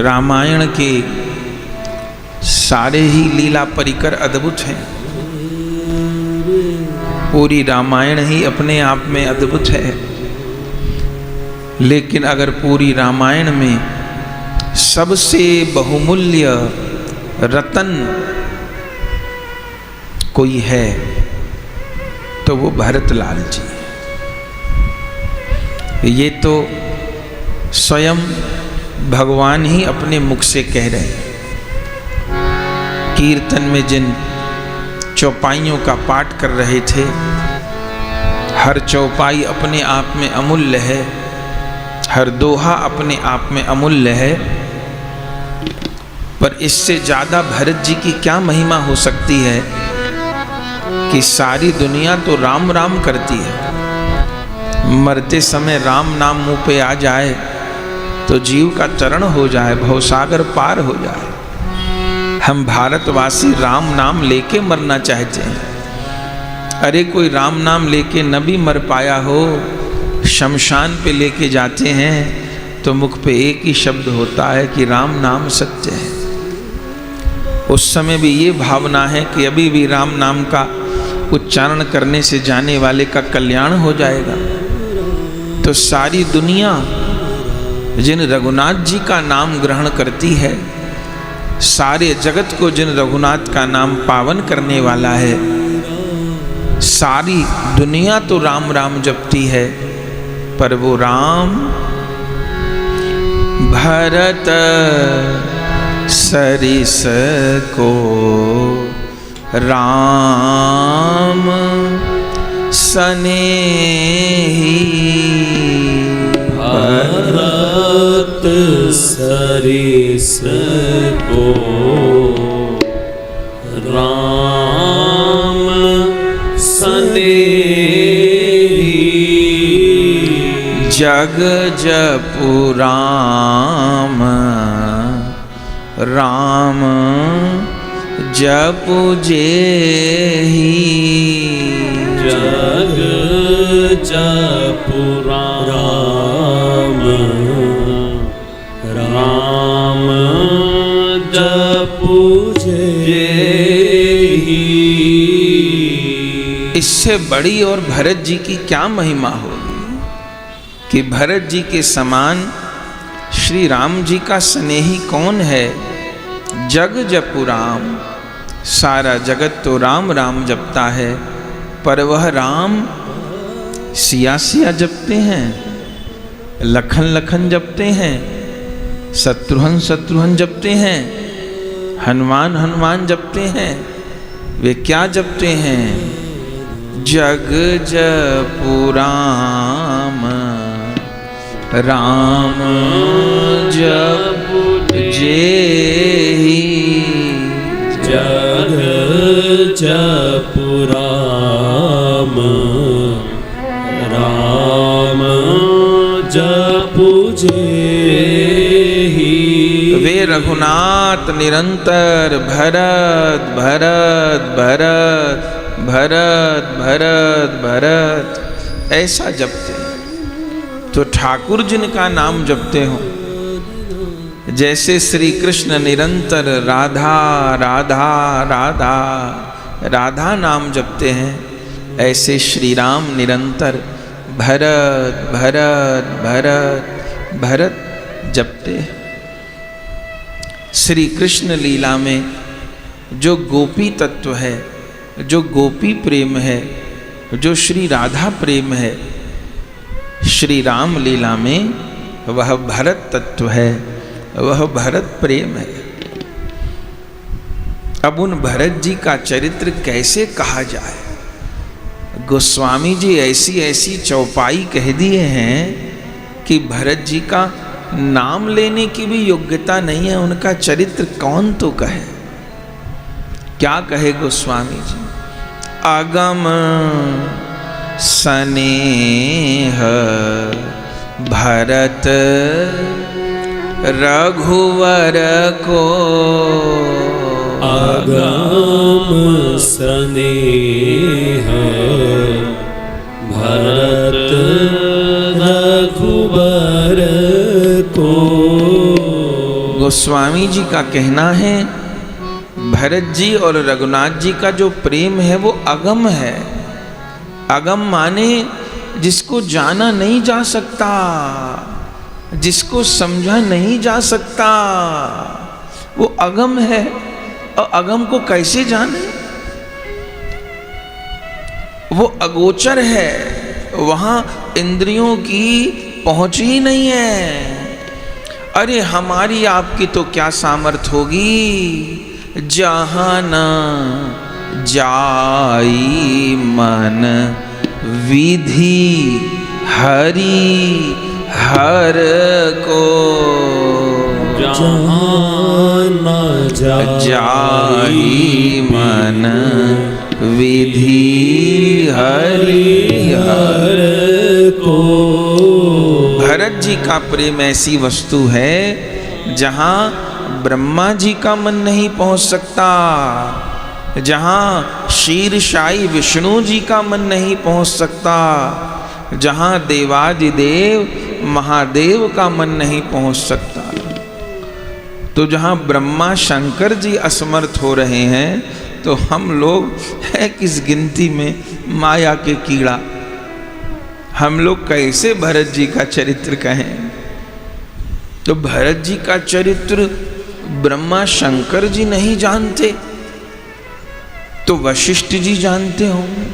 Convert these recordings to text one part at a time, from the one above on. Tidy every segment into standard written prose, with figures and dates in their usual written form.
रामायण के सारे ही लीला परिकर अद्भुत हैं। पूरी रामायण ही अपने आप में अद्भुत है, लेकिन अगर पूरी रामायण में सबसे बहुमूल्य रतन कोई है तो वो भरतलाल जी। ये तो स्वयं भगवान ही अपने मुख से कह रहे हैं। कीर्तन में जिन चौपाइयों का पाठ कर रहे थे, हर चौपाई अपने आप में अमूल्य है, हर दोहा अपने आप में अमूल्य है, पर इससे ज़्यादा भरत जी की क्या महिमा हो सकती है कि सारी दुनिया तो राम राम करती है, मरते समय राम नाम मुंह पे आ जाए तो जीव का तरण हो जाए, भवसागर पार हो जाए। हम भारतवासी राम नाम लेके मरना चाहते हैं। अरे कोई राम नाम लेके न भी मर पाया हो, शमशान पे लेके जाते हैं तो मुख पे एक ही शब्द होता है कि राम नाम सत्य है। उस समय भी ये भावना है कि अभी भी राम नाम का उच्चारण करने से जाने वाले का कल्याण हो जाएगा। तो सारी दुनिया जिन रघुनाथ जी का नाम ग्रहण करती है, सारे जगत को जिन रघुनाथ का नाम पावन करने वाला है, सारी दुनिया तो राम राम जपती है, पर वो राम भरत सरिस को राम सनेही, भरत सरिस को राम सनेही, जग जपु राम राम जपु जेहि, जग जपु राम राम जपु जेहि। इससे बड़ी और भरत जी की क्या महिमा होगी कि भरत जी के समान श्री राम जी का स्नेही कौन है। जग जपु राम, सारा जगत तो राम राम जपता है, पर वह राम सिया सिया जपते हैं, लखन लखन जपते हैं, शत्रुघ्न शत्रुघ्न जपते हैं, हनुमान हनुमान जपते हैं। वे क्या जपते हैं? जग जपु राम राम जपु जेहि, जग जपु राम राम जपु जेहि। वे रघुनाथ निरंतर भरत भरत भरत भरत भरत भरत ऐसा जपते हैं। तो ठाकुर जिनका नाम जपते हो, जैसे श्री कृष्ण निरंतर राधा राधा राधा राधा नाम जपते हैं, ऐसे श्री राम निरंतर भरत भरत भरत भरत जपते हैं। श्री कृष्ण लीला में जो गोपी तत्व है, जो गोपी प्रेम है, जो श्री राधा प्रेम है, श्री राम लीला में वह भरत तत्व है, वह भरत प्रेम है। अब उन भरत जी का चरित्र कैसे कहा जाए? गोस्वामी जी ऐसी ऐसी चौपाई कह दिए हैं कि भरत जी का नाम लेने की भी योग्यता नहीं है, उनका चरित्र कौन तो कहे। क्या कहे गोस्वामी जी? आगम स्नेह भरत रघुवर को, आगम स्नेह भरत रघुवर को। गोस्वामी जी का कहना है भरत जी और रघुनाथ जी का जो प्रेम है वो अगम है। अगम माने जिसको जाना नहीं जा सकता, जिसको समझा नहीं जा सकता, वो अगम है। और अगम को कैसे जाने? वो अगोचर है, वहां इंद्रियों की पहुंच ही नहीं है। अरे हमारी आपकी तो क्या सामर्थ होगी, जहां न जाई मन विधि हरि हर को। जहाँ न जाई मन विधि हरि हर को। भरत जी का प्रेम ऐसी वस्तु है जहाँ ब्रह्मा जी का मन नहीं पहुँच सकता, जहाँ शीर्षाई विष्णु जी का मन नहीं पहुँच सकता, जहाँ देवादिदेव महादेव का मन नहीं पहुँच सकता। तो जहाँ ब्रह्मा शंकर जी असमर्थ हो रहे हैं, तो हम लोग है किस गिनती में माया के कीड़ा। हम लोग कैसे भरत जी का चरित्र कहें? तो भरत जी का चरित्र ब्रह्मा शंकर जी नहीं जानते तो वशिष्ठ जी जानते होंगे,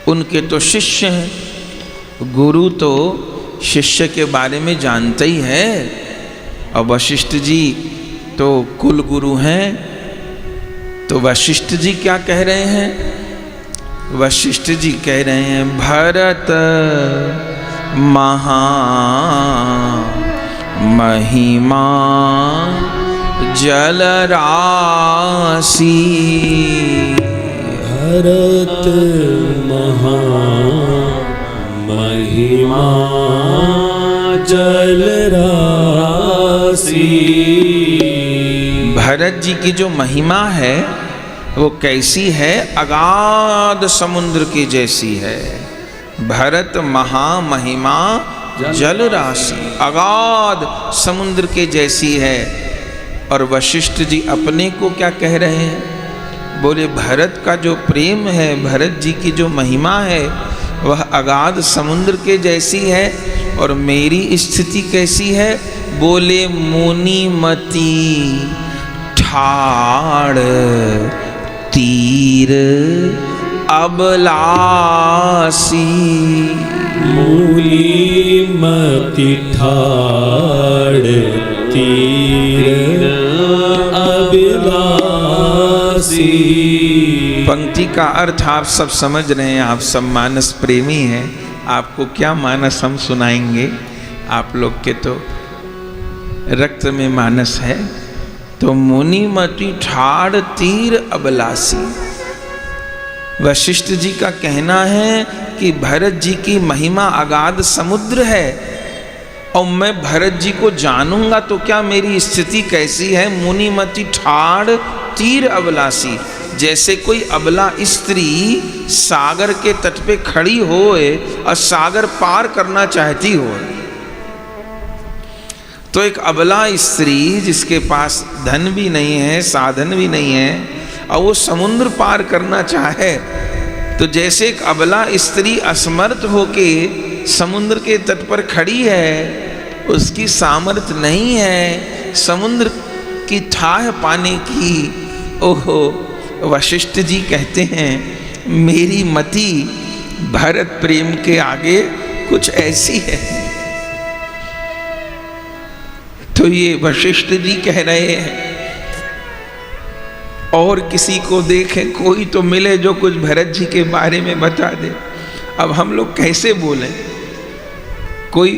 उनके तो शिष्य हैं। गुरु तो शिष्य के बारे में जानते ही है, और वशिष्ठ जी तो कुल गुरु हैं। तो वशिष्ठ जी क्या कह रहे हैं? वशिष्ठ जी कह रहे हैं भरत महा महिमा जल राशि। भरत महा महिमा जल राशि। भरत जी की जो महिमा है वो कैसी है? अगाध समुद्र की जैसी है। भरत महामहिमा जल राशि, अगाध समुद्र के जैसी है। और वशिष्ठ जी अपने को क्या कह रहे हैं? बोले भरत का जो प्रेम है, भरत जी की जो महिमा है वह अगाध समुद्र के जैसी है। और मेरी स्थिति कैसी है? बोले मुनिमति ठाड़ तीर अबलासी। मूली मति ठाड़ तीर अबलासी। पंक्ति का अर्थ आप सब समझ रहे हैं, आप सब मानस प्रेमी हैं। आपको क्या मानस हम सुनाएंगे? आप लोग के तो रक्त में मानस है। तो मुनिमति ठाड़ तीर अबलासी। वशिष्ठ जी का कहना है कि भरत जी की महिमा अगाध समुद्र है, और मैं भरत जी को जानूंगा तो क्या मेरी स्थिति कैसी है? मुनिमति ठाड़ तीर अबलासी। जैसे कोई अबला स्त्री सागर के तट पे खड़ी होए और सागर पार करना चाहती हो, तो एक अबला स्त्री जिसके पास धन भी नहीं है, साधन भी नहीं है, और वो समुद्र पार करना चाहे, तो जैसे एक अबला स्त्री असमर्थ होके समुद्र के तट पर खड़ी है, उसकी सामर्थ नहीं है समुद्र की ठाह पाने की। ओहो, वशिष्ठ जी कहते हैं मेरी मति भरत प्रेम के आगे कुछ ऐसी है। तो ये वशिष्ठ जी कह रहे हैं, और किसी को देखें, कोई तो मिले जो कुछ भरत जी के बारे में बता दे। अब हम लोग कैसे बोलें? कोई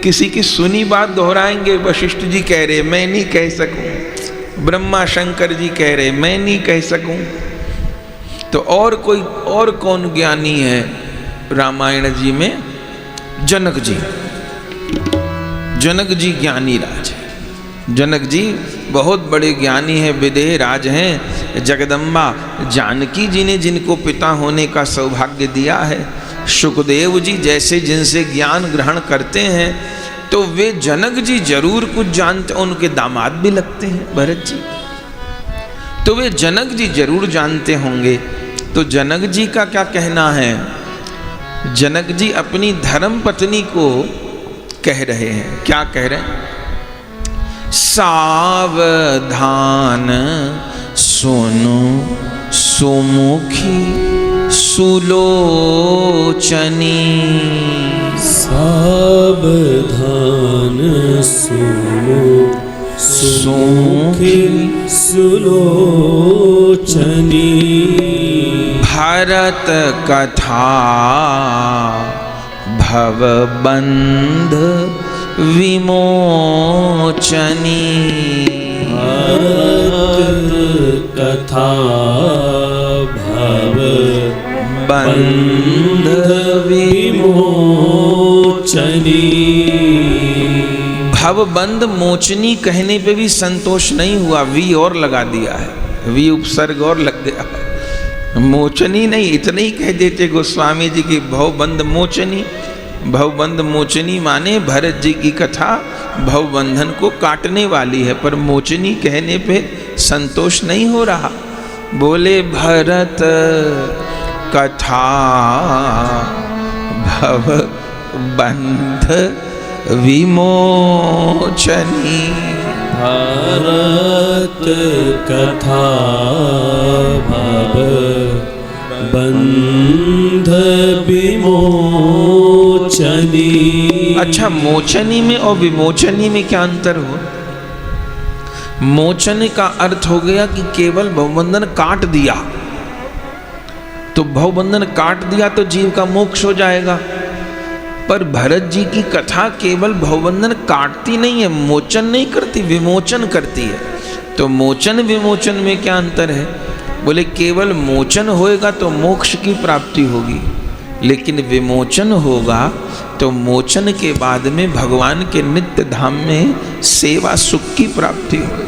किसी की सुनी बात दोहराएंगे? वशिष्ठ जी कह रहे मैं नहीं कह सकूं, ब्रह्मा शंकर जी कह रहे मैं नहीं कह सकूं, तो और कोई और कौन ज्ञानी है रामायण जी में? जनक जी। जनक जी ज्ञानी राज है। जनक जी बहुत बड़े ज्ञानी हैं, विदेह राज हैं। जगदम्बा जानकी जी ने जिनको पिता होने का सौभाग्य दिया है, सुखदेव जी जैसे जिनसे ज्ञान ग्रहण करते हैं, तो वे जनक जी जरूर कुछ जानते, उनके दामाद भी लगते हैं भरत जी, तो वे जनक जी जरूर जानते होंगे। तो जनक जी का क्या कहना है? जनक जी अपनी धर्म पत्नी को कह रहे हैं, क्या कह रहे हैं? सावधान सुनो सुमुखी सुलोचनी, सावधान सुनो सुमुखी सुलोचनी, भरत कथा भवबंध विमोचनी, भरत कथा भव बंध विमोचनी। भवबंध मोचनी कहने पे भी संतोष नहीं हुआ, वी और लगा दिया है, वी उपसर्ग और लग गया है, मोचनी नहीं, इतना ही कह देते गोस्वामी जी की भवबंध मोचनी। भवबंध मोचनी माने भरत जी की कथा भवबंधन को काटने वाली है, पर मोचनी कहने पे संतोष नहीं हो रहा। बोले भरत कथा भवबंध विमोचनी, भरत कथा भव बंध विमोचनी। अच्छा, मोचनी में और विमोचनी में क्या अंतर हो? मोचन का अर्थ हो गया कि केवल भवबंधन काट दिया, तो भवबंधन काट दिया तो जीव का मोक्ष हो जाएगा। पर भरत जी की कथा केवल भवबंधन काटती नहीं है, मोचन नहीं करती, विमोचन करती है। तो मोचन विमोचन में क्या अंतर है? बोले केवल मोचन होएगा तो मोक्ष की प्राप्ति होगी, लेकिन विमोचन होगा तो मोचन के बाद में भगवान के नित्य धाम में सेवा सुख की प्राप्ति होगी।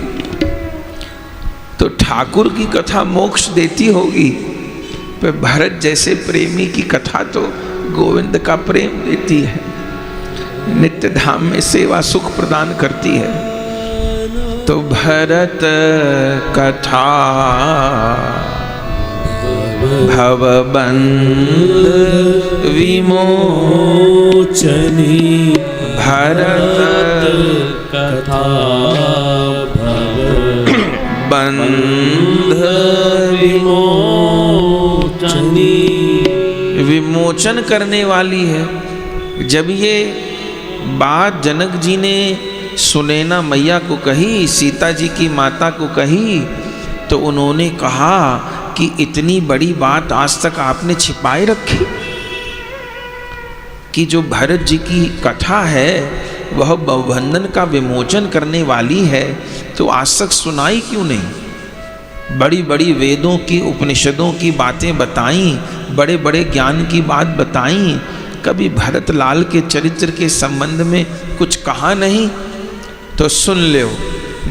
तो ठाकुर की कथा मोक्ष देती होगी, पर भरत जैसे प्रेमी की कथा तो गोविंद का प्रेम देती है, नित्य धाम में सेवा सुख प्रदान करती है। तो भरत कथा भवबंध विमोचनी, भरत कथा भवबंध विमोचनी। विमोचन करने वाली है। जब ये बात जनक जी ने सुनैना मैया को कही, सीता जी की माता को कही, तो उन्होंने कहा कि इतनी बड़ी बात आज तक आपने छिपाए रखी, कि जो भरत जी की कथा है वह भवबंधन का विमोचन करने वाली है, तो आज तक सुनाई क्यों नहीं? बड़ी बड़ी वेदों की उपनिषदों की बातें बताई, बड़े बड़े ज्ञान की बात बताई, कभी भरत लाल के चरित्र के संबंध में कुछ कहा नहीं। तो सुन लो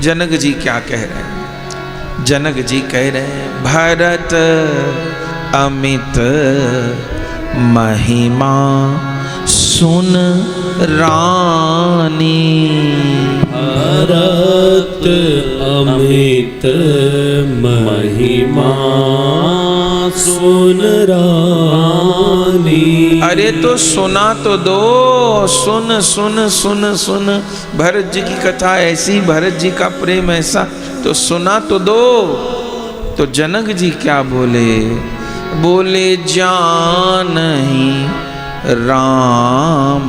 जनक जी क्या कह रहे हैं। जनक जी कह रहे हैं, भरत अमित महिमा सुन रानी, भरत अमित महिमा सुन रानी। अरे तो सुना तो दो, सुन सुन सुन सुन, भरत जी की कथा ऐसी, भरत जी का प्रेम ऐसा, तो सुना तो दो। तो जनक जी क्या बोले? बोले जानहि राम,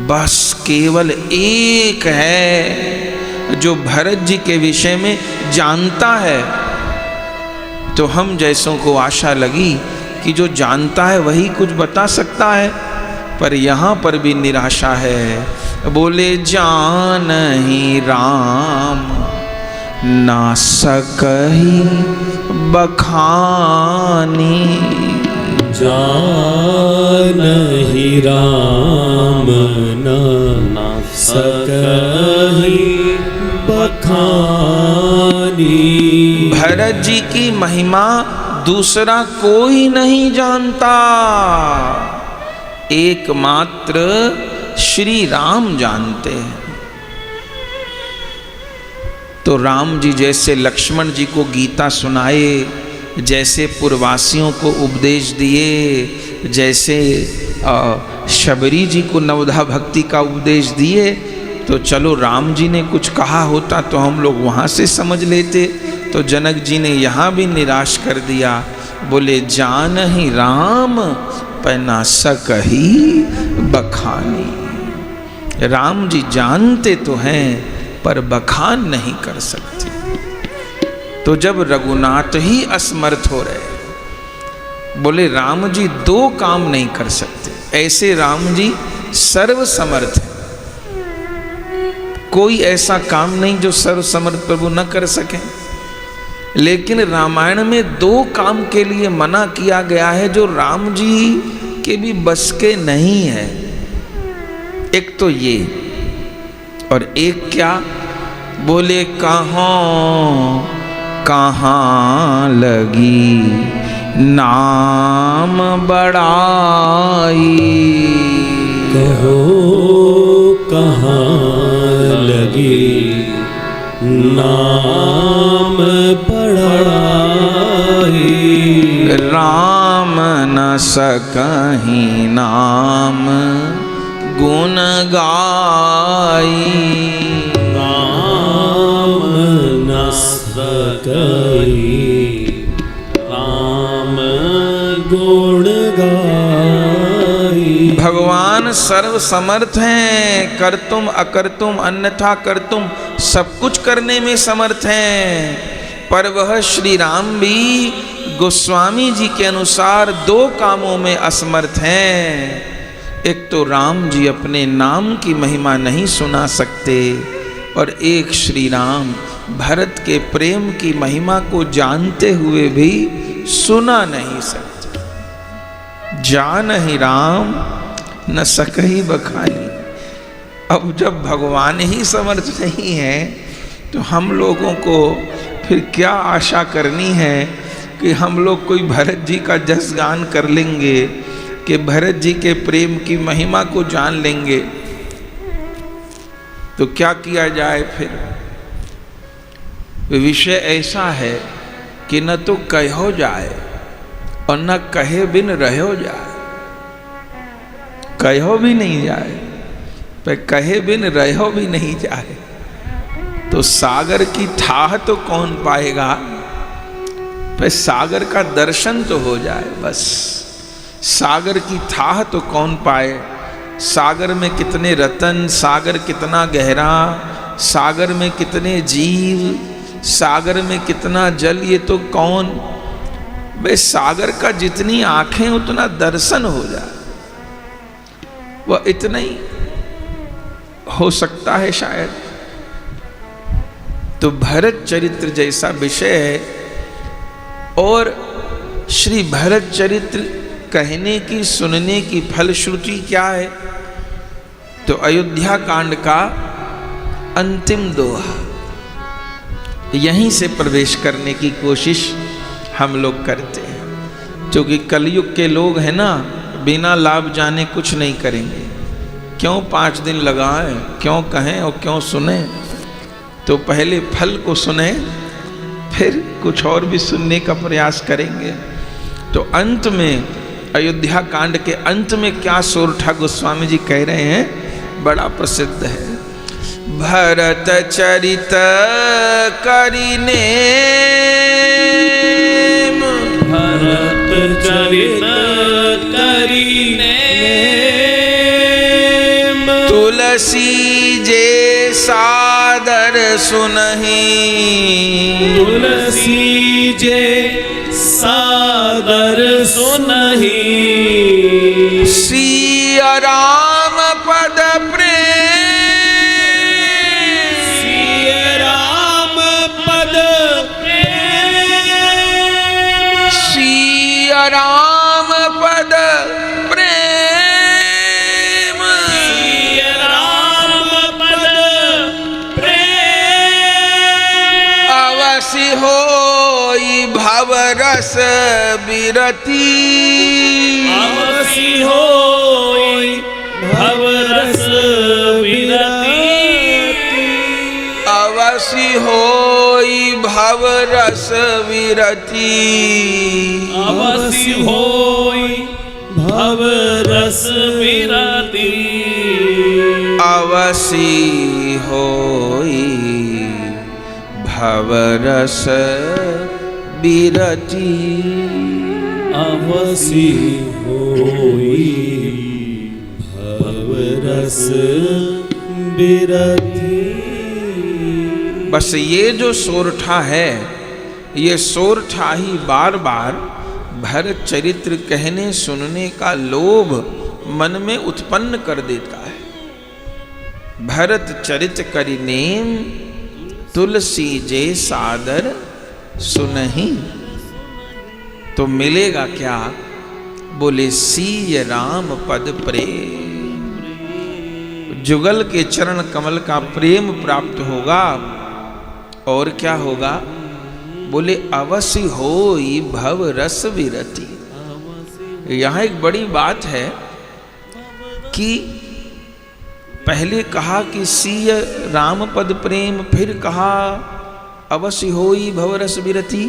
बस केवल एक है जो भरत जी के विषय में जानता है। तो हम जैसों को आशा लगी कि जो जानता है वही कुछ बता सकता है, पर यहाँ पर भी निराशा है। बोले जानहि राम ना सकहि बखानी, जानहि राम ना सकहि बखानी। भरत जी की महिमा दूसरा कोई नहीं जानता। एकमात्र श्री राम जानते हैं। तो राम जी जैसे लक्ष्मण जी को गीता सुनाए, जैसे पूर्ववासियों को उपदेश दिए, जैसे शबरी जी को नवधा भक्ति का उपदेश दिए, तो चलो राम जी ने कुछ कहा होता तो हम लोग वहाँ से समझ लेते। तो जनक जी ने यहाँ भी निराश कर दिया, बोले जान ही राम पैना सकही बखानी। राम जी जानते तो हैं पर बखान नहीं कर सकते। तो जब रघुनाथ ही असमर्थ हो रहे, बोले राम जी दो काम नहीं कर सकते, ऐसे राम जी सर्व समर्थ है। कोई ऐसा काम नहीं जो सर्व समर्थ प्रभु न कर सके। लेकिन रामायण में दो काम के लिए मना किया गया है जो राम जी के भी बस के नहीं है। एक तो ये, और एक क्या, बोले कहाँ कहाँ लगी नाम बड़ाई। कहो कहाँ लगी नाम बड़ाई। राम न सकहीं नाम गुण गाई। राम न सकहीं राम गुण गाई। भगवान सर्व समर्थ हैं, करतुम अकर्तुम अन्यथा करतुम, सब कुछ करने में समर्थ हैं। पर वह श्री राम भी गोस्वामी जी के अनुसार दो कामों में असमर्थ हैं। एक तो राम जी अपने नाम की महिमा नहीं सुना सकते, और एक श्री राम भरत के प्रेम की महिमा को जानते हुए भी सुना नहीं सकते। जान ही राम न सकही बखानी। अब जब भगवान ही समर्थ नहीं है तो हम लोगों को फिर क्या आशा करनी है कि हम लोग कोई भरत जी का जस गान कर लेंगे, कि भरत जी के प्रेम की महिमा को जान लेंगे। तो क्या किया जाए फिर? विषय ऐसा है कि न तो कहो जाए और न कहे बिन रहो जाए। कहो भी नहीं जाए, पर कहे बिन रहो भी नहीं जाए। तो सागर की ठाह तो कौन पाएगा, पर सागर का दर्शन तो हो जाए बस। सागर की ठाह तो कौन पाए। सागर में कितने रतन, सागर कितना गहरा, सागर में कितने जीव, सागर में कितना जल, ये तो कौन। वे सागर का जितनी आंखें उतना दर्शन हो जाए, वह इतना ही हो सकता है शायद। तो भरत चरित्र जैसा विषय है, और श्री भरत चरित्र कहने की सुनने की फलश्रुति क्या है? तो अयोध्या कांड का अंतिम दोहा, यहीं से प्रवेश करने की कोशिश हम लोग करते हैं। क्योंकि कलयुग के लोग हैं ना, बिना लाभ जाने कुछ नहीं करेंगे। क्यों 5 दिन लगाएं, क्यों कहें और क्यों सुने। तो पहले फल को सुने, फिर कुछ और भी सुनने का प्रयास करेंगे। तो अंत में, अयोध्या कांड के अंत में क्या सोरठा गोस्वामी जी कह रहे हैं, बड़ा प्रसिद्ध है। भरत चरित करिने, भरत चरित करिने, तुलसी जे सादर सुनहि, तुलसी जे सादर सुनहि। श्री राम पद प्रेम, श्री राम पद प्रेम, श्री राम पद प्रेम, श्री राम पद प्रेम। अवश्य होई भवरस बिरती, अवश्य अवसी होई भव रस विरति अवसी होई भव रस विरति अवसी होई भव रस विरति अवसी होई भव रस विरति अवसी होई भव रस विरति। बस ये जो सोरठा है, ये सोरठा ही बार बार भरत चरित्र कहने सुनने का लोभ मन में उत्पन्न कर देता है। भरत चरित करि नेम तुलसी जे सादर सुनहि। तो मिलेगा क्या? बोले सीय राम पद प्रेम, जुगल के चरण कमल का प्रेम प्राप्त होगा। और क्या होगा? बोले अवश्य होई भव रस विरति। यहां एक बड़ी बात है कि पहले कहा कि सीय राम पद प्रेम, फिर कहा अवश्य होई भव रस विरति।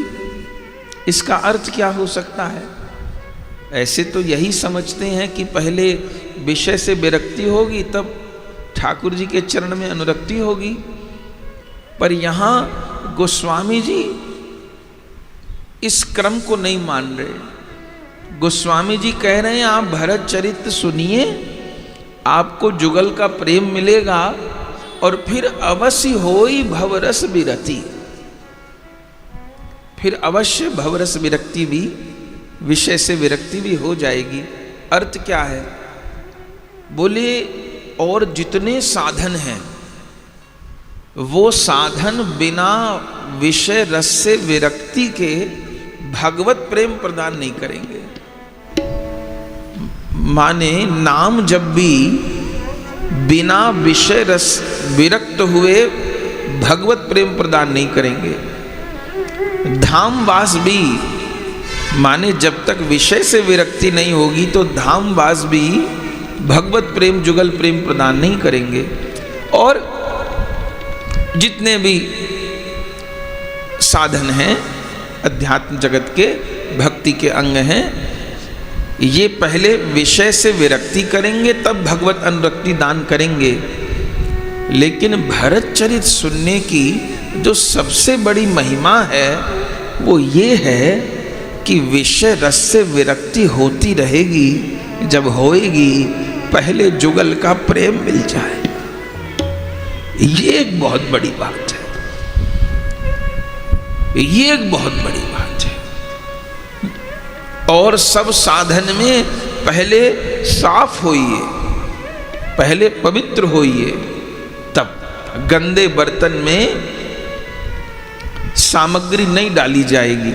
इसका अर्थ क्या हो सकता है? ऐसे तो यही समझते हैं कि पहले विषय से विरक्ति होगी, तब ठाकुर जी के चरण में अनुरक्ति होगी। पर यहां गोस्वामी जी इस क्रम को नहीं मान रहे। गोस्वामी जी कह रहे हैं आप भरत चरित्र सुनिए, आपको जुगल का प्रेम मिलेगा और फिर अवश्य होई भवरस विरति। फिर अवश्य भवरस विरक्ति भी, विषय से विरक्ति भी हो जाएगी। अर्थ क्या है? बोले और जितने साधन हैं वो साधन बिना विषय रस से विरक्ति के भगवत प्रेम प्रदान नहीं करेंगे। माने नाम जब भी बिना विषय रस विरक्त हुए भगवत प्रेम प्रदान नहीं करेंगे। धाम वास भी माने जब तक विषय से विरक्ति नहीं होगी तो धाम वास भी भगवत प्रेम जुगल प्रेम प्रदान नहीं करेंगे। और जितने भी साधन हैं अध्यात्म जगत के, भक्ति के अंग हैं, ये पहले विषय से विरक्ति करेंगे तब भगवत अनुरक्ति दान करेंगे। लेकिन भरत चरित सुनने की जो सबसे बड़ी महिमा है वो ये है कि विषय रस से विरक्ति होती रहेगी। जब होएगी पहले जुगल का प्रेम मिल जाए, ये एक बहुत बड़ी बात है। ये एक बहुत बड़ी बात है। और सब साधन में पहले साफ होइए, पहले पवित्र होइए, तब गंदे बर्तन में सामग्री नहीं डाली जाएगी।